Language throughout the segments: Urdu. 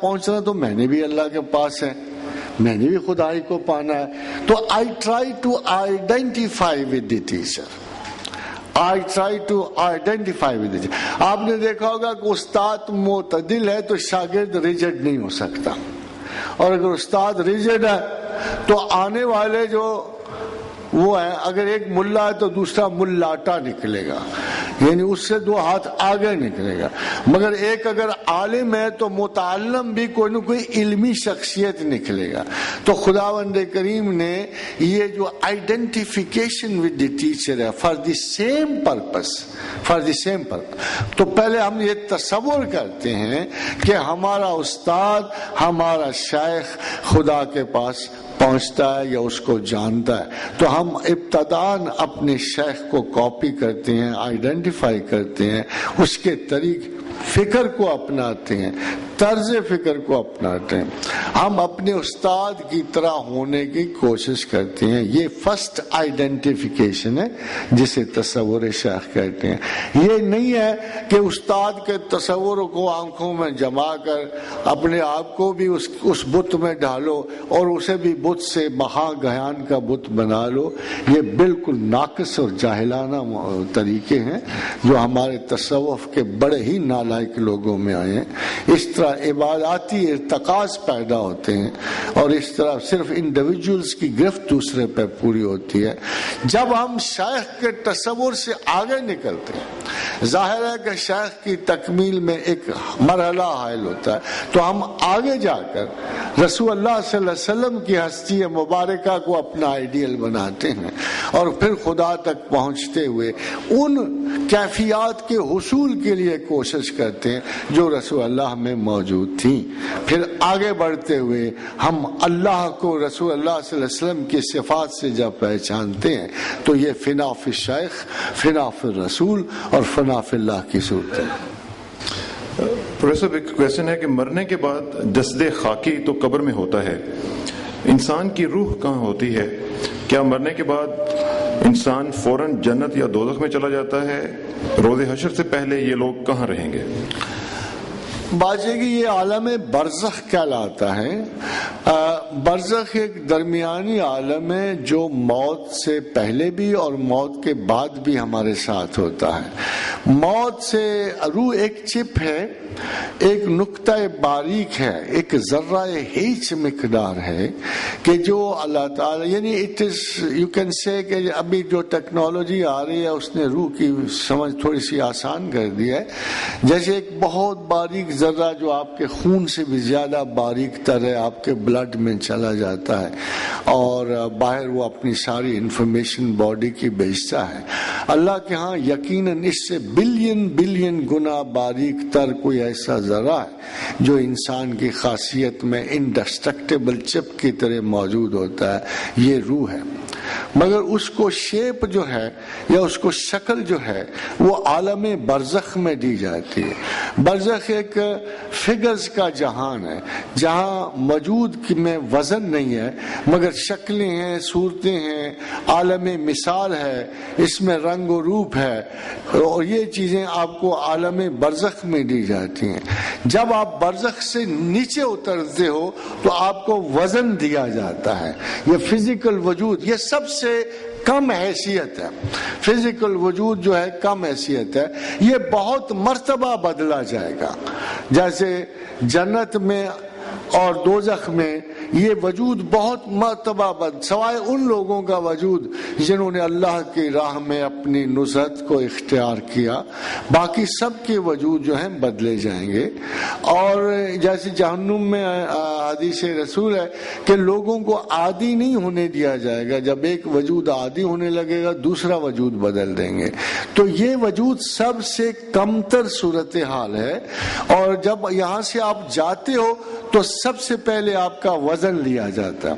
پہنچنا تو میں نے بھی اللہ کے پاس ہے، میں نے بھی خدا ہی کو پانا ہے. تو I try to identify with the teacher. I try to identify with it. آپ نے دیکھا ہوگا کہ استاد معتدل ہے تو شاگرد ریجڈ نہیں ہو سکتا، اور اگر استاد ریجڈ ہے تو آنے والے جو وہ ہے، اگر ایک ملا ہے تو دوسرا ملاٹا نکلے گا، یعنی اس سے دو ہاتھ آگے نکلے گا. مگر ایک اگر عالم ہے تو متعلم بھی کوئی نہ کوئی علمی شخصیت نکلے گا. تو خداوند کریم نے یہ جو آئیڈینٹیفیکیشن ود دی ٹیچر ہے فار دی سیم پرپس، تو پہلے ہم یہ تصور کرتے ہیں کہ ہمارا استاد، ہمارا شیخ خدا کے پاس پہنچتا ہے یا اس کو جانتا ہے، تو ہم ابتداً اپنے شیخ کو کاپی کرتے ہیں، آئیڈینٹیفائی کرتے ہیں، اس کے طریق فکر کو اپناتے ہیں، طرز فکر کو اپناتے ہیں، ہم اپنے استاد کی طرح ہونے کی کوشش کرتے ہیں. یہ فرسٹ آئیڈینٹیفیکیشن ہے جسے تصور شیخ کہتے ہیں. یہ نہیں ہے کہ استاد کے تصور کو آنکھوں میں جما کر اپنے آپ کو بھی اس بت میں ڈالو اور اسے بھی بت سے مہا گیان کا بت بنا لو. یہ بالکل ناقص اور جاہلانہ طریقے ہیں جو ہمارے تصوف کے بڑے ہی نالائق لوگوں میں آئے ہیں. اس طرح عباداتی ارتکاز پیدا ہوتے ہیں اور اس طرح صرف انڈیویجولز کی گرفت دوسرے پہ پوری ہوتی ہے. جب ہم شیخ کے تصور سے آگے نکلتے ہیں، ظاہر ہے کہ شیخ کی تکمیل میں ایک مرحلہ حائل ہوتا ہے، تو ہم آگے جا کر رسول اللہ صلی اللہ علیہ وسلم کی ہستی مبارکہ کو اپنا آئیڈیل بناتے ہیں اور پھر خدا تک پہنچتے ہوئے ان کیفیات کے حصول کے لیے کوشش کرتے ہیں جو رسول اللہ میں موجود تھیں. پھر آگے بڑھتے ہوئے ہم اللہ کو رسول اللہ صلی اللہ علیہ وسلم کی صفات سے جب پہچانتے ہیں تو یہ فنا فی الشیخ، فنا فی الرسول اور فنا فی اللہ کی صورت ہے. پروفیسر، ایک کویسچن ہے کہ مرنے کے بعد جسد خاکی تو قبر میں ہوتا ہے، انسان کی روح کہاں ہوتی ہے؟ کیا مرنے کے بعد انسان فوراً جنت یا دوزخ میں چلا جاتا ہے؟ روز حشر سے پہلے یہ لوگ کہاں رہیں گے؟ باجے کی یہ عالم برزخ کہلاتا ہے. برزخ ایک درمیانی عالم ہے جو موت سے پہلے بھی اور موت کے بعد بھی ہمارے ساتھ ہوتا ہے. موت سے روح ایک چپ ہے، ایک نقطہ باریک ہے، ایک ذرہ ہیچ مقدار ہے کہ جو اللہ تعالی، یعنی it is you can say کہ ابھی جو ٹیکنالوجی آ رہی ہے اس نے روح کی سمجھ تھوڑی سی آسان کر دی ہے. جیسے ایک بہت باریک ذرہ جو آپ کے خون سے بھی زیادہ باریک تر ہے آپ کے بلڈ میں چلا جاتا ہے اور باہر وہ اپنی ساری انفارمیشن باڈی کی بھیجتا ہے. اللہ کے ہاں یقیناً اس سے بلین گنا باریک تر کوئی ایسا ذرہ ہے جو انسان کی خاصیت میں انڈسٹرکٹیبل چپ کی طرح موجود ہوتا ہے، یہ روح ہے. مگر اس کو شیپ جو ہے یا اس کو شکل جو ہے وہ عالم برزخ میں دی جاتی ہے. برزخ ایک فگرز کا جہان ہے جہاں موجود میں وزن نہیں ہے مگر شکلیں ہیں، صورتیں ہیں، عالم مثال ہے، اس میں رنگ و روپ ہے، اور یہ چیزیں آپ کو عالم برزخ میں دی جاتی ہیں. جب آپ برزخ سے نیچے اترتے ہو تو آپ کو وزن دیا جاتا ہے. یہ فزیکل وجود یہ سب سے کم حیثیت ہے. فزیکل وجود جو ہے کم حیثیت ہے، یہ بہت مرتبہ بدلا جائے گا. جیسے جنت میں اور دوزخ میں یہ وجود بہت مرتبہ سوائے ان لوگوں کا وجود جنہوں نے اللہ کی راہ میں اپنی نصرت کو اختیار کیا، باقی سب کے وجود جو ہیں بدلے جائیں گے. اور جیسے جہنم میں حدیث رسول ہے کہ لوگوں کو عادی نہیں ہونے دیا جائے گا، جب ایک وجود عادی ہونے لگے گا دوسرا وجود بدل دیں گے. تو یہ وجود سب سے کمتر صورتحال ہے، اور جب یہاں سے آپ جاتے ہو تو سب سے پہلے آپ کا وزن لیا جاتا ہے.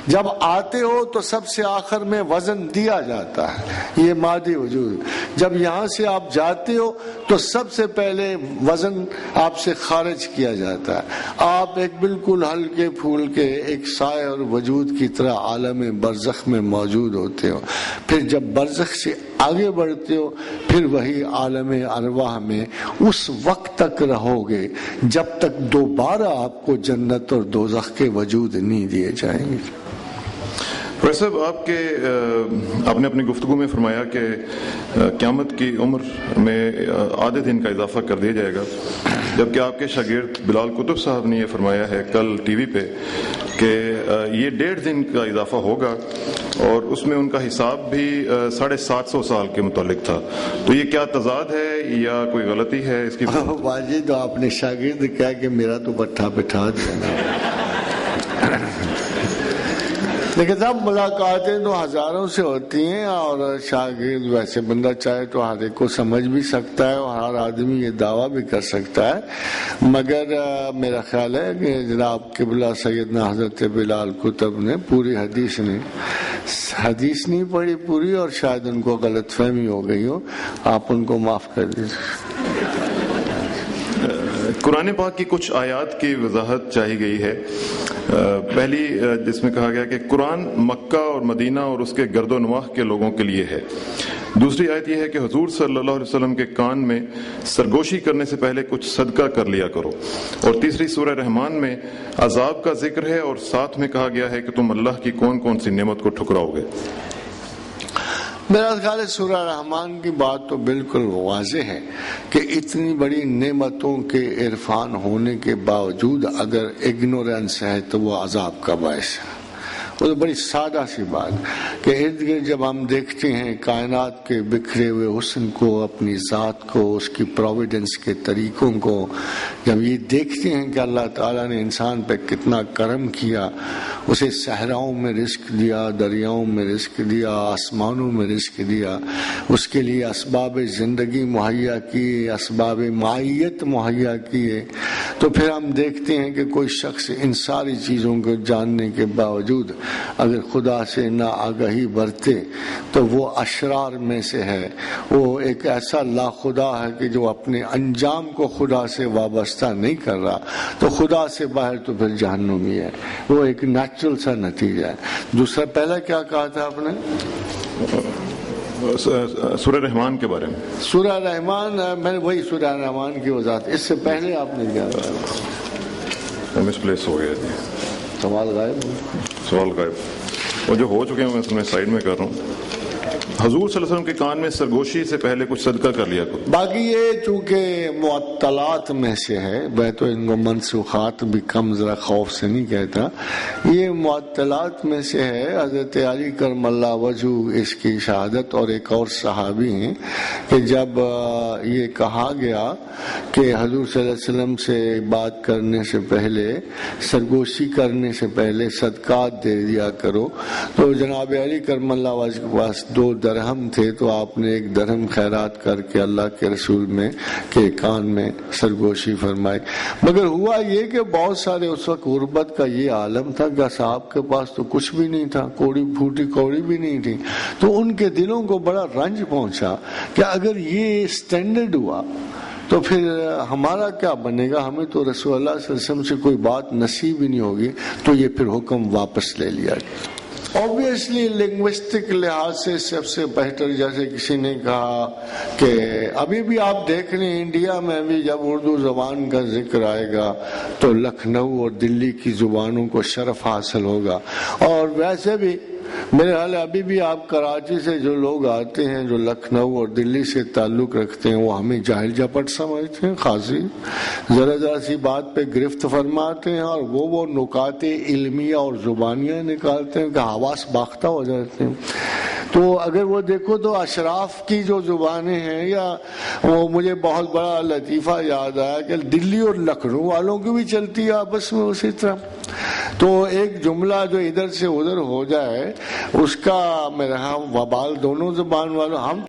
جب آتے ہو تو سب سے آخر میں وزن دیا جاتا ہے، یہ مادی وجود. جب یہاں سے آپ جاتے ہو تو سب سے پہلے وزن آپ سے خارج کیا جاتا ہے. آپ ایک بالکل ہلکے پھول کے ایک سائے اور وجود کی طرح عالم برزخ میں موجود ہوتے ہو. پھر جب برزخ سے آگے بڑھتے ہو پھر وہی عالم ارواح میں اس وقت تک رہو گے جب تک دوبارہ آپ کو جنت اور دوزخ کے وجود نہیں دیے جائیں گے. پروفیسر صاحب، آپ نے اپنی گفتگو میں فرمایا کہ قیامت کی عمر میں آدھے دن کا اضافہ کر دیا جائے گا، جبکہ آپ کے شاگرد بلال کتب صاحب نے یہ فرمایا ہے کل ٹی وی پہ کہ یہ 1.5 دن کا اضافہ ہوگا، اور اس میں ان کا حساب بھی 750 سال کے متعلق تھا. تو یہ کیا تضاد ہے یا کوئی غلطی ہے اس کی؟ واجد تو آپ نے شاگرد کہا کہ میرا تو بٹھا بٹھا دیا. لیکن جب ملاقاتیں تو ہزاروں سے ہوتی ہیں، اور شاگرد ویسے بندہ چاہے تو ہر ایک کو سمجھ بھی سکتا ہے اور ہر آدمی یہ دعویٰ بھی کر سکتا ہے، مگر میرا خیال ہے کہ جناب قبلہ سیدنا حضرت بلال کتب نے پوری حدیث نہیں پڑھی پوری، اور شاید ان کو غلط فہمی ہو گئی ہو، آپ ان کو معاف کر دیجیے. قرآن پاک کی کچھ آیات کی وضاحت چاہی گئی ہے. پہلی جس میں کہا گیا کہ قرآن مکہ اور مدینہ اور اس کے گرد و نواح کے لوگوں کے لیے ہے. دوسری آیت یہ ہے کہ حضور صلی اللہ علیہ وسلم کے کان میں سرگوشی کرنے سے پہلے کچھ صدقہ کر لیا کرو. اور تیسری سورہ رحمان میں عذاب کا ذکر ہے، اور ساتھ میں کہا گیا ہے کہ تم اللہ کی کون کون سی نعمت کو ٹھکراؤ گے. میرا خیال ہے سورہ رحمان کی بات تو بالکل واضح ہے کہ اتنی بڑی نعمتوں کے عرفان ہونے کے باوجود اگر اگنورینس ہے تو وہ عذاب کا باعث ہے. وہ تو بڑی سادہ سی بات کہ ارد گرد جب ہم دیکھتے ہیں کائنات کے بکھرے ہوئے حسن کو، اپنی ذات کو، اس کی پروویڈنس کے طریقوں کو جب یہ دیکھتے ہیں کہ اللہ تعالیٰ نے انسان پہ کتنا کرم کیا، اسے صحراؤں میں رزق دیا، دریاؤں میں رزق دیا، آسمانوں میں رزق دیا، اس کے لیے اسباب زندگی مہیا کیے، اسباب معیت مہیا کیے، تو پھر ہم دیکھتے ہیں کہ کوئی شخص ان ساری چیزوں کو جاننے کے باوجود اگر خدا سے نا آگاہی برتے تو وہ اشرار میں سے ہے. وہ ایک ایسا لا خدا ہے کہ جو اپنے انجام کو خدا سے وابستہ نہیں کر رہا، تو خدا سے باہر تو پھر جہنمی ہے. وہ ایک نیچرل سا نتیجہ ہے. دوسرا پہلا کیا کہا تھا آپ نے؟ سورہ رحمان کے بارے میں. سورہ رحمان، میں نے وہی سورہ رحمان کی وضاحت. اس سے پہلے آپ نے کیا کہا؟ مس پلیس ہو گیا. سوال غائب. وہ جو ہو چکے ہیں میں تمہیں سائڈ میں کر رہا ہوں. حضور صلی اللہ علیہ وسلم کے کان میں سرگوشی سے پہلے کچھ صدقہ کر لیا کرو. باقی یہ چونکہ معطلات میں سے ہے، میں تو ان کو منسوخات بھی کم ذرا خوف سے نہیں کہتا، یہ معطلات میں سے ہے. حضرت علی کرم اللہ وجہ اس کی شہادت، اور ایک اور صحابی ہیں کہ جب یہ کہا گیا کہ حضور صلی اللہ علیہ وسلم سے بات کرنے سے پہلے، سرگوشی کرنے سے پہلے صدقات دے دیا کرو، تو جناب علی کرم اللہ وجہ کے پاس 2 درہم تھے، تو آپ نے 1 درہم خیرات کر کے اللہ کے رسول میں کے کان میں سرگوشی فرمائی. مگر ہوا یہ کہ بہت سارے اس وقت غربت کا یہ عالم تھا کہ صاحب کے پاس تو کچھ بھی نہیں تھا، کوڑی پھوٹی کوڑی بھی نہیں تھی، تو ان کے دلوں کو بڑا رنج پہنچا کہ اگر یہ اسٹینڈرڈ ہوا تو پھر ہمارا کیا بنے گا، ہمیں تو رسول اللہ صلی اللہ علیہ وسلم سے کوئی بات نصیب ہی نہیں ہوگی. تو یہ پھر حکم واپس لے لیا گیا. اوبیسلی لنگوسٹک لحاظ سے سب سے بہتر، جیسے کسی نے کہا کہ ابھی بھی آپ دیکھ رہے ہیں انڈیا میں بھی جب اردو زبان کا ذکر آئے گا تو لکھنؤ اور دلی کی زبانوں کو شرف حاصل ہوگا. اور ویسے بھی میرے حال ابھی بھی آپ کراچی سے جو لوگ آتے ہیں جو لکھنؤ اور دلی سے تعلق رکھتے ہیں وہ ہمیں جاہل جپٹ سمجھتے ہیں، خاصی ذرا سی بات پہ گرفت فرماتے ہیں، اور وہ نکات علمیہ اور زبانیاں نکالتے ہیں کہ حواس باختہ ہو جاتے ہیں. تو اگر وہ دیکھو تو اشراف کی جو زبانیں ہیں، یا وہ مجھے بہت بڑا لطیفہ یاد آیا کہ دلی اور لکھنؤ والوں کی بھی چلتی ہے آپس میں اسی طرح. تو ایک جملہ جو ادھر سے ادھر ہو جائے اس کا میرا وبال دونوں زبان والوں ہم